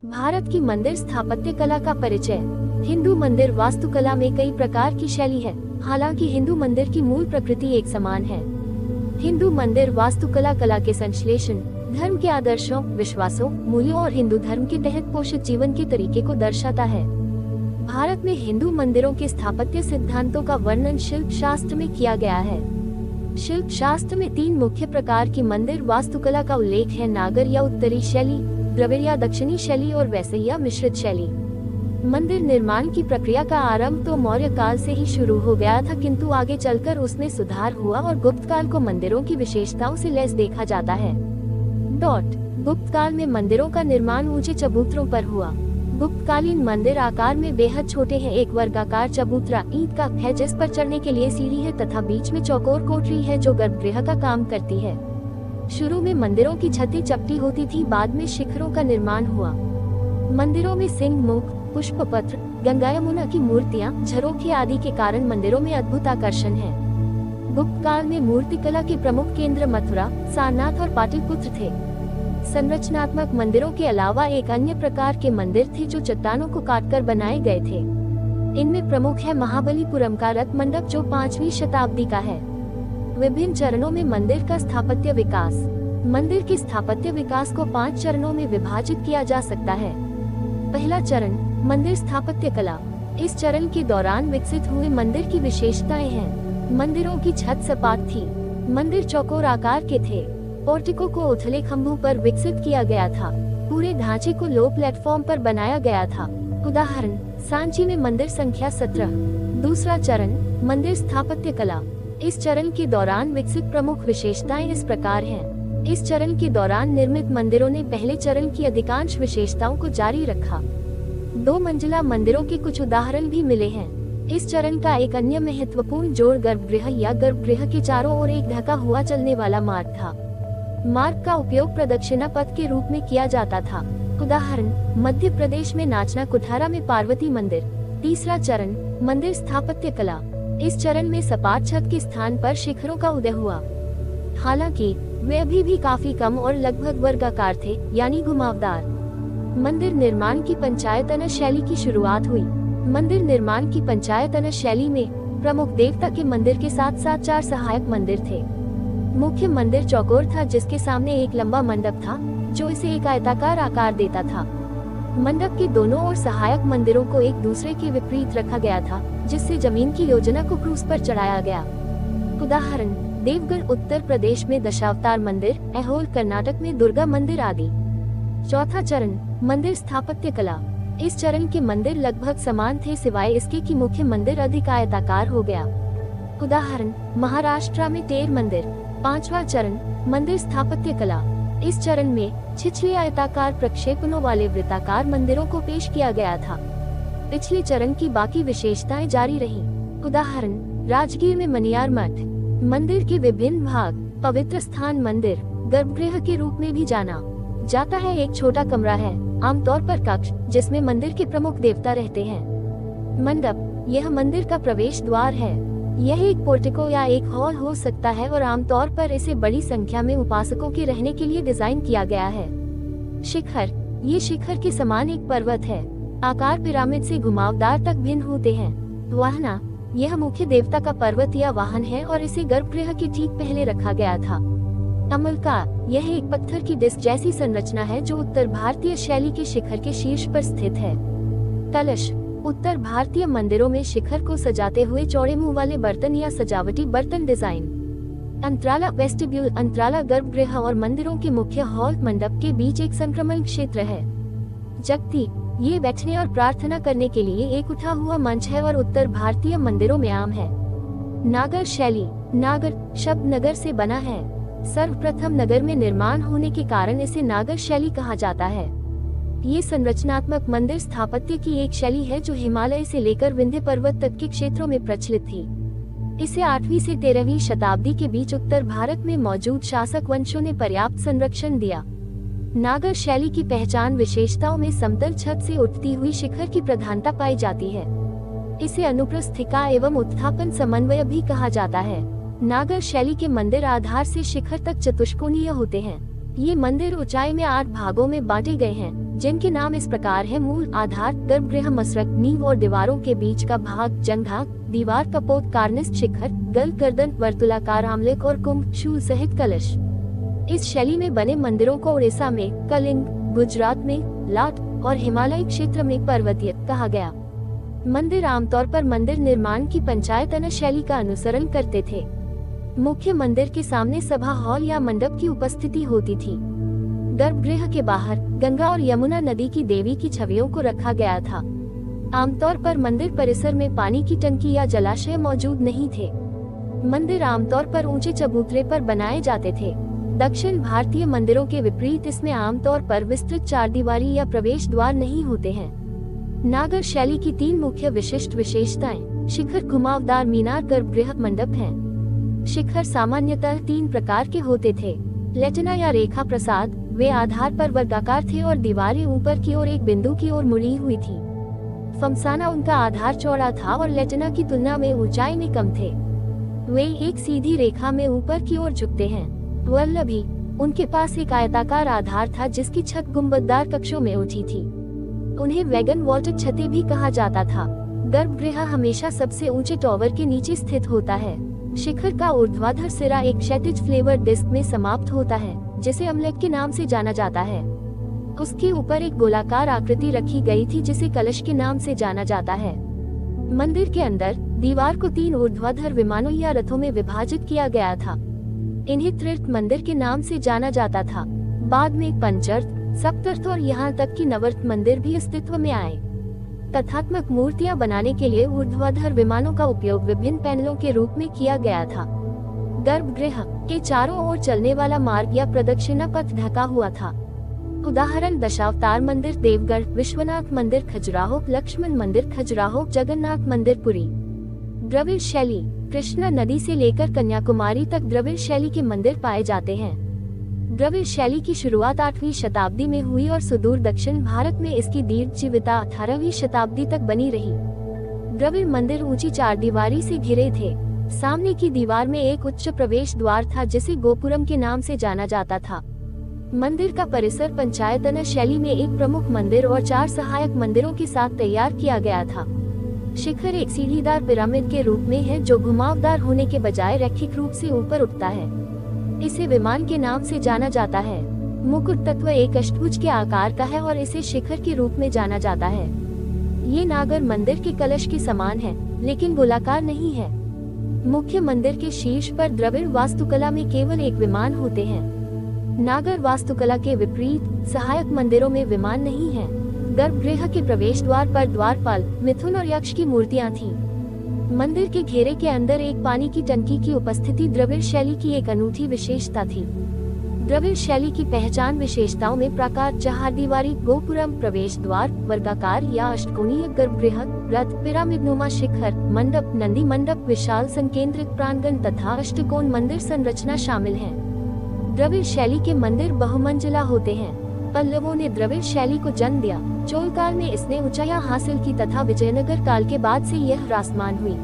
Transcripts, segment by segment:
भारत की मंदिर स्थापत्य कला का परिचय। हिंदू मंदिर वास्तुकला में कई प्रकार की शैली है। हालांकि हिंदू मंदिर की मूल प्रकृति एक समान है। हिंदू मंदिर वास्तुकला कला के संश्लेषण, धर्म के आदर्शों, विश्वासों, मूल्यों और हिंदू धर्म के तहत पोषित जीवन के तरीके को दर्शाता है। भारत में हिंदू मंदिरों के स्थापत्य सिद्धांतों का वर्णन शिल्प शास्त्र में किया गया है। शिल्प शास्त्र में 3 मुख्य प्रकार की मंदिर वास्तुकला का उल्लेख है: नागर या उत्तरी शैली, द्रविड़ या दक्षिणी शैली और वैसे या मिश्रित शैली। मंदिर निर्माण की प्रक्रिया का आरंभ तो मौर्य काल से ही शुरू हो गया था, किंतु आगे चलकर उसमें सुधार हुआ और गुप्त काल को मंदिरों की विशेषताओं से लैस देखा जाता है। गुप्त काल में मंदिरों का निर्माण ऊंचे चबूतरों पर हुआ। गुप्तकालीन मंदिर आकार में बेहद छोटे हैं। एक वर्गाकार चबूतरा ईंट का है जिस पर चढ़ने के लिए सीढ़ी है तथा बीच में चौकोर कोठरी है जो गर्भगृह का काम करती है। शुरू में मंदिरों की छतें चपटी होती थी, बाद में शिखरों का निर्माण हुआ। मंदिरों में सिंह मुख, पुष्पपत्र, गंगा यमुना की मूर्तियां, झरोखे आदि के कारण मंदिरों में अद्भुत आकर्षण है। गुप्त काल में मूर्तिकला के प्रमुख केंद्र मथुरा, सारनाथ और पाटलिपुत्र थे। संरचनात्मक मंदिरों के अलावा एक अन्य प्रकार के मंदिर थे जो चट्टानों को काटकर बनाए गए थे। इनमें प्रमुख है महाबलीपुरम का रथ मंडप जो 5वीं शताब्दी का है। विभिन्न चरणों में मंदिर का स्थापत्य विकास। मंदिर के स्थापत्य विकास को 5 चरणों में विभाजित किया जा सकता है। पहला चरण, मंदिर स्थापत्य कला। इस चरण के दौरान विकसित हुए मंदिर की विशेषताएं हैं। मंदिरों की छत सपाट थी। मंदिर चौकोर आकार के थे। पोर्टिको को उथले खंभों पर विकसित किया गया था। पूरे ढांचे को लो प्लेटफॉर्म पर बनाया गया था। उदाहरण, सांची में मंदिर संख्या 17। दूसरा चरण, मंदिर स्थापत्य कला। इस चरण के दौरान विकसित प्रमुख विशेषताएं इस प्रकार हैं। इस चरण के दौरान निर्मित मंदिरों ने पहले चरण की अधिकांश विशेषताओं को जारी रखा। 2 मंजिला मंदिरों के कुछ उदाहरण भी मिले हैं। इस चरण का एक अन्य महत्वपूर्ण जोड़ गर्भगृह या गर्भगृह के चारों ओर एक ढका हुआ चलने वाला मार्ग था। मार्ग का उपयोग प्रदक्षिणा पथ के रूप में किया जाता था। उदाहरण, मध्य प्रदेश में नाचना कुठारा में पार्वती मंदिर। तीसरा चरण, मंदिर स्थापत्य कला। इस चरण में सपाट छत के स्थान पर शिखरों का उदय हुआ। हालांकि वे अभी भी काफी कम और लगभग वर्गाकार थे, यानी घुमावदार। मंदिर निर्माण की पंचायतन शैली की शुरुआत हुई। मंदिर निर्माण की पंचायतन शैली में प्रमुख देवता के मंदिर के साथ साथ 4 सहायक मंदिर थे। मुख्य मंदिर चौकोर था जिसके सामने एक लंबा मंडप था जो इसे एक आयताकार आकार देता था। मंडप के दोनों ओर सहायक मंदिरों को एक दूसरे के विपरीत रखा गया था जिससे जमीन की योजना को क्रूज पर चढ़ाया गया। उदाहरण, देवगढ़ उत्तर प्रदेश में दशावतार मंदिर, ऐहोल कर्नाटक में दुर्गा मंदिर आदि। चौथा चरण, मंदिर स्थापत्य कला। इस चरण के मंदिर लगभग समान थे सिवाय इसके कि मुख्य मंदिर अधिक आयताकार हो गया। उदाहरण, महाराष्ट्र में टेर मंदिर। 5वां चरण, मंदिर स्थापत्य कला। इस चरण में छिछले आयताकार प्रक्षेपणों वाले वृत्ताकार मंदिरों को पेश किया गया था। पिछले चरण की बाकी विशेषताएं जारी रहीं। उदाहरण, राजगीर में मनियार मठ। मंदिर के विभिन्न भाग, पवित्र स्थान मंदिर गर्भगृह के रूप में भी जाना जाता है। एक छोटा कमरा है, आमतौर पर कक्ष, जिसमें मंदिर के प्रमुख देवता रहते हैं। मंडप, यह मंदिर का प्रवेश द्वार है। यह एक पोर्टिको या एक हॉल हो सकता है और आमतौर पर इसे बड़ी संख्या में उपासकों के रहने के लिए डिजाइन किया गया है। शिखर, ये शिखर के समान एक पर्वत है। आकार पिरामिड से घुमावदार तक भिन्न होते हैं। वाहना, यह मुख्य देवता का पर्वत या वाहन है और इसे गर्भगृह के ठीक पहले रखा गया था। अमलका, यह एक पत्थर की डिस्क जैसी संरचना है जो उत्तर भारतीय शैली के शिखर के शीर्ष पर स्थित है। कलश, उत्तर भारतीय मंदिरों में शिखर को सजाते हुए चौड़े मुंह वाले बर्तन या सजावटी बर्तन डिजाइन। अंतराला, वेस्टिब्यूल, अंतराला गर्भगृह और मंदिरों के मुख्य हॉल मंडप के बीच एक संक्रमण क्षेत्र है। जगती, ये बैठने और प्रार्थना करने के लिए एक उठा हुआ मंच है और उत्तर भारतीय मंदिरों में आम है। नागर शैली, नागर शब्द नगर से बना है। सर्वप्रथम नगर में निर्माण होने के कारण इसे नागर शैली कहा जाता है। ये संरचनात्मक मंदिर स्थापत्य की एक शैली है जो हिमालय से लेकर विंध्य पर्वत तक के क्षेत्रों में प्रचलित थी। इसे 8वीं से 13वीं शताब्दी के बीच उत्तर भारत में मौजूद शासक वंशों ने पर्याप्त संरक्षण दिया। नागर शैली की पहचान विशेषताओं में समतल छत से उठती हुई शिखर की प्रधानता पाई जाती है। इसे अनुप्रस्थिका एवं उत्थापन समन्वय भी कहा जाता है। नागर शैली के मंदिर आधार से शिखर तक चतुष्कोणीय होते हैं। ये मंदिर ऊंचाई में 8 भागों में बांटे गए हैं, जिनके नाम इस प्रकार है: मूल, आधार, गर्भगृह, मसरक, नींव और दीवारों के बीच का भाग, जंघा, दीवार, कपोत, कार्निस, शिखर, गल, गर्दन, वर्तुलाकार आमलेख और कुंभ, शूल सहित कलश। इस शैली में बने मंदिरों को उड़ीसा में कलिंग, गुजरात में लाट और हिमालय क्षेत्र में पर्वतीय कहा गया। मंदिर आमतौर पर मंदिर निर्माण की पंचायतन शैली का अनुसरण करते थे। मुख्य मंदिर के सामने सभा हॉल या मंडप की उपस्थिति होती थी। गर्भगृह के बाहर गंगा और यमुना नदी की देवी की छवियों को रखा गया था। आमतौर पर मंदिर परिसर में पानी की टंकी या जलाशय मौजूद नहीं थे। मंदिर आमतौर पर ऊंचे चबूतरे पर बनाए जाते थे। दक्षिण भारतीय मंदिरों के विपरीत इसमें आमतौर पर विस्तृत चारदीवारी या प्रवेश द्वार नहीं होते हैं। नागर शैली की 3 मुख्य विशिष्ट विशेषताएं: शिखर, घुमावदार मीनार, गर्भगृह, मंडप हैं। शिखर सामान्यतः 3 प्रकार के होते थे: लेटना या रेखा प्रसाद, वे आधार पर वर्गाकार थे और दीवारें ऊपर की ओर एक बिंदु की ओर मुड़ी हुई थी। फमसाना, उनका आधार चौड़ा था और लेटना की तुलना में ऊंचाई में कम थे। वे एक सीधी रेखा में ऊपर की ओर झुकते हैं। वल्लभी, उनके पास एक आयताकार आधार था जिसकी छत गुंबददार कक्षों में उठी थी। उन्हें वैगन वॉल्टेड छतें भी कहा जाता था। गर्भगृह हमेशा सबसे ऊंचे टॉवर के नीचे स्थित होता है। शिखर का ऊर्ध्वाधर सिरा एक क्षैतिज फ्लेवर डिस्क में समाप्त होता है, जिसे अमलेख के नाम से जाना जाता है। उसके ऊपर एक गोलाकार आकृति रखी गई थी जिसे कलश के नाम से जाना जाता है। मंदिर के अंदर दीवार को 3 ऊर्ध्वाधर विमानों या रथों में विभाजित किया गया था। इन्हें त्रिर्थ मंदिर के नाम से जाना जाता था। बाद में पंचर्थ, सप्तर्थ और यहाँ तक कि नवर्थ मंदिर भी अस्तित्व में आए। तथात्मक मूर्तियां बनाने के लिए ऊर्ध्वाधर विमानों का उपयोग विभिन्न पैनलों के रूप में किया गया था। गर्भगृह के चारों ओर चलने वाला मार्ग या प्रदक्षिणा पथ ढका हुआ था। उदाहरण: दशावतार मंदिर देवगढ़, विश्वनाथ मंदिर खजुराहो, लक्ष्मण मंदिर खजुराहो, जगन्नाथ मंदिर पुरी। द्रविड़ शैली: कृष्णा नदी से लेकर कन्याकुमारी तक द्रविड़ शैली के मंदिर पाए जाते हैं। द्रविड़ शैली की शुरुआत 8वीं शताब्दी में हुई और सुदूर दक्षिण भारत में इसकी दीर्घ जीविता 18वीं शताब्दी तक बनी रही। द्रविड़ मंदिर ऊंची चारदीवारी से घिरे थे। सामने की दीवार में एक उच्च प्रवेश द्वार था जिसे गोपुरम के नाम से जाना जाता था। मंदिर का परिसर पंचायतन शैली में एक प्रमुख मंदिर और 4 सहायक मंदिरों के साथ तैयार किया गया था। शिखर एक सीढ़ीदार पिरामिड के रूप में है जो घुमावदार होने के बजाय रैखिक रूप से ऊपर उठता है। इसे विमान के नाम से जाना जाता है। मुकुट तत्व एक अष्टभुज के आकार का है और इसे शिखर के रूप में जाना जाता है। ये नागर मंदिर के कलश के समान है, लेकिन गोलाकार नहीं है। मुख्य मंदिर के शीर्ष पर द्रविड़ वास्तुकला में केवल एक विमान होते हैं। नागर वास्तुकला के विपरीत सहायक मंदिरों में विमान नहीं है। गर्भगृह के प्रवेश द्वार पर द्वारपाल, मिथुन और यक्ष की मूर्तियां थीं। मंदिर के घेरे के अंदर एक पानी की टंकी की उपस्थिति द्रविड़ शैली की एक अनूठी विशेषता थी। द्रविड़ शैली की पहचान विशेषताओं में प्राकार, चहारदीवारी, गोपुरम, प्रवेश द्वार, वर्गाकार या अष्टकोणीय गर्भगृह, रथ, पिरामिडनुमा शिखर, मंडप, नंदी मंडप, विशाल संकेंद्रित प्रांगण तथा अष्टकोण मंदिर संरचना शामिल है। द्रविड़ शैली के मंदिर बहुमंजिला होते हैं। पल्लवों ने द्रविड़ शैली को जन्म दिया। चोल काल में इसने ऊंचाइयां हासिल की तथा विजयनगर काल के बाद से यह ह्रासमान हुई।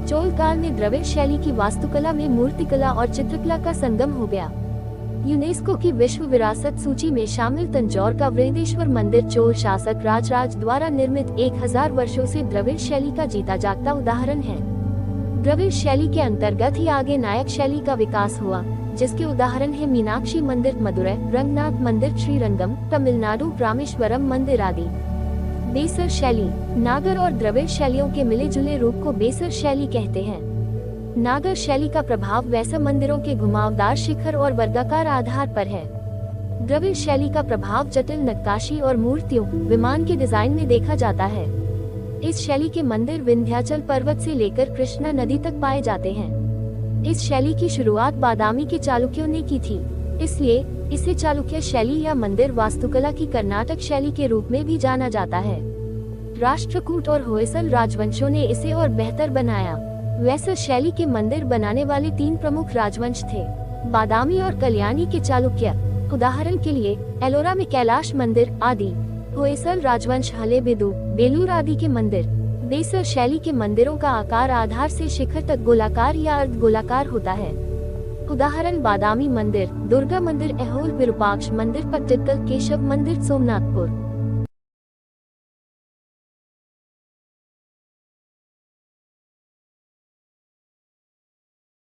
चोल काल में द्रविड़ शैली की वास्तुकला में मूर्तिकला और चित्रकला का संगम हो गया। यूनेस्को की विश्व विरासत सूची में शामिल तंजौर का वृहदेश्वर मंदिर चोल शासक राजराज द्वारा निर्मित 1000 वर्षों से द्रविड़ शैली का जीता जागता उदाहरण है। द्रविड़ शैली के अंतर्गत ही आगे नायक शैली का विकास हुआ, जिसके उदाहरण है मीनाक्षी मंदिर मदुरै, रंगनाथ मंदिर श्रीरंगम, तमिलनाडु रामेश्वरम मंदिर आदि। बेसर शैली: नागर और द्रविड़ शैलियों के मिले जुले रूप को बेसर शैली कहते हैं। नागर शैली का प्रभाव वैसा मंदिरों के घुमावदार शिखर और वर्गाकार आधार पर है। द्रविड़ शैली का प्रभाव जटिल नक्काशी और मूर्तियों, विमान के डिजाइन में देखा जाता है। इस शैली के मंदिर विंध्याचल पर्वत से लेकर कृष्णा नदी तक पाए जाते हैं। इस शैली की शुरुआत बादामी के चालुक्यों ने की थी, इसलिए इसे चालुक्य शैली या मंदिर वास्तुकला की कर्नाटक शैली के रूप में भी जाना जाता है। राष्ट्रकूट और होयसल राजवंशों ने इसे और बेहतर बनाया। वैसर शैली के मंदिर बनाने वाले 3 प्रमुख राजवंश थे, बादामी और कल्याणी के चालुक्य। उदाहरण के लिए एलोरा में कैलाश मंदिर आदि। होयसल राजवंश हलेबीडु, बेलूर आदि के मंदिर। बेसर शैली के मंदिरों का आकार आधार से शिखर तक गोलाकार या अर्ध गोलाकार होता है। उदाहरण बादामी मंदिर, दुर्गा मंदिर, ऐहोल, विरूपाक्ष मंदिर, पट्टिक्कल, केशव मंदिर, सोमनाथपुर।